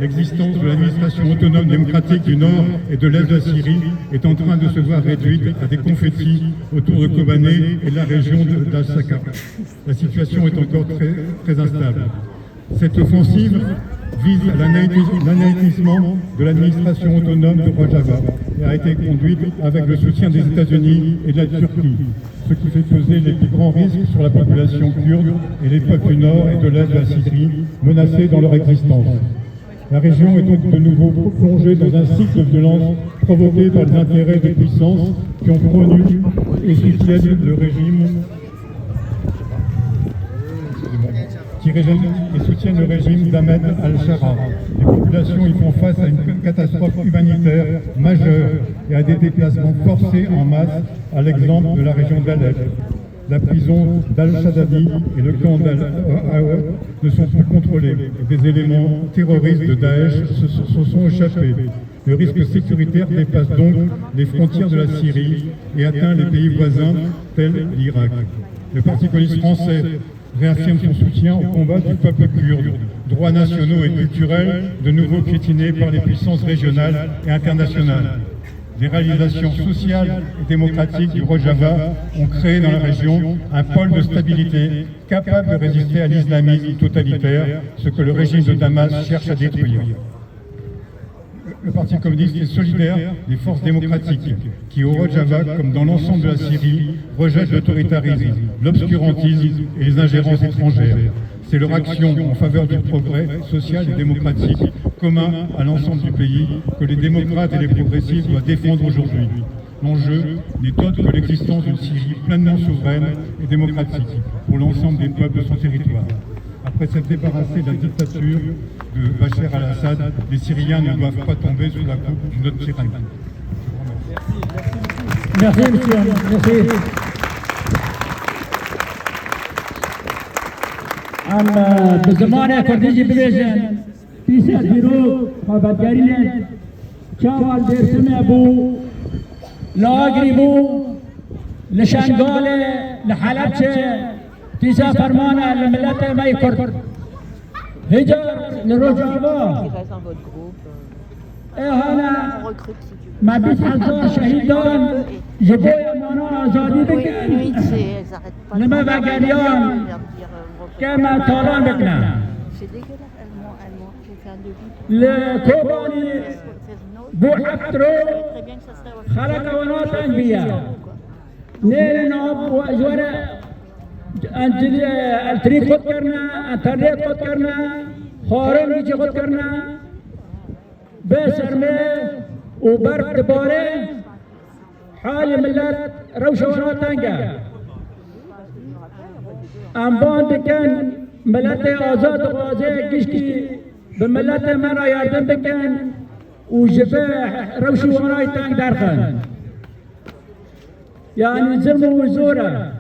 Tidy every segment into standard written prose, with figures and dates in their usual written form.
l'existence de l'administration autonome démocratique du nord et de l'est de la Syrie est en train de se voir réduite à des confettis autour de Kobané et de la région d'Al-Saka. La situation est encore très instable. Cette offensive vise à l'anéantissement de l'administration autonome de Rojava et a été conduite avec le soutien des États-Unis et de la Turquie, ce qui fait peser les plus grands risques sur la population kurde et les peuples du nord et de l'est de la Syrie, menacés dans leur existence. La région est donc de nouveau plongée dans un cycle de violence provoqué par les intérêts des puissances qui ont promu et soutiennent le régime d'Ahmed al-Shara. Les populations y font face à une catastrophe humanitaire majeure et à des déplacements forcés en masse, à l'exemple de la région d'Alep. La prison d'Al-Shadadi et le camp d'Al-Awa ne sont plus contrôlés. Des éléments terroristes de Daesh se sont échappés. Le risque sécuritaire dépasse donc les frontières de la Syrie et atteint les pays voisins tels l'Irak. Le Parti communiste français réaffirme son soutien au combat du peuple kurde, droits nationaux et culturels de nouveau piétinés par les puissances régionales et internationales. Les réalisations sociales et démocratiques du Rojava ont créé dans la région un pôle de stabilité capable de résister à l'islamisme totalitaire, ce que le régime de Damas cherche à détruire. Le Parti communiste est solidaire des forces démocratiques qui, au Rojava, comme dans l'ensemble de la Syrie, rejettent l'autoritarisme, l'obscurantisme et les ingérences étrangères. C'est leur action en faveur du progrès social et démocratique commun à l'ensemble du pays que les démocrates et les progressistes doivent défendre aujourd'hui. L'enjeu n'est autre que l'existence d'une Syrie pleinement souveraine et démocratique pour l'ensemble des peuples de son territoire. Après s'être débarrassé de la dictature de Bachar al-Assad, les Syriens ne doivent pas tomber sous la coupe d'une autre tyrannie. Merci, monsieur. Merci. بزمان کردیجی ببیشن پیش از بیرو خبرگارین چاوال درسمه بو لاغری بو لشنگال لحلبچه تیزا فرمانه لملت مای کرد هجار لرجابا اهانا ما بیت هزار شهیدان جبوی مانا آزادی بکن لما بگریان كما طالان بكنا لكوباني بو حفترو خلق ونات انبياء نيل نوب واجورا انجلي التريد خود کرنا انترنت خود کرنا خارم نیچه خود کرنا بسرمه وبرد دباره حال ملت روش ونات انگا انبان بکن ملت آزاد و واضح کشکی به ملت من را یاردم بکن و جبه روشوانای تنگ درخن یعنی ظلم و زوره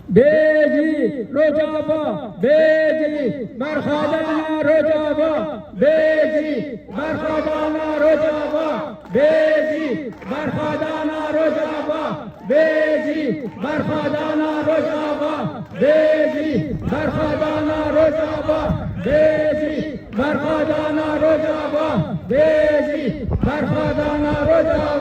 بیجی رجابا بیجی برخادانا رجابا بیجی برخادانا رجابا بیجی برخادانا رجابا بیجی برخادانا رجابا بیجی برخادانا رجابا بیجی برخادانا رجابا بیجی برخادانا رجابا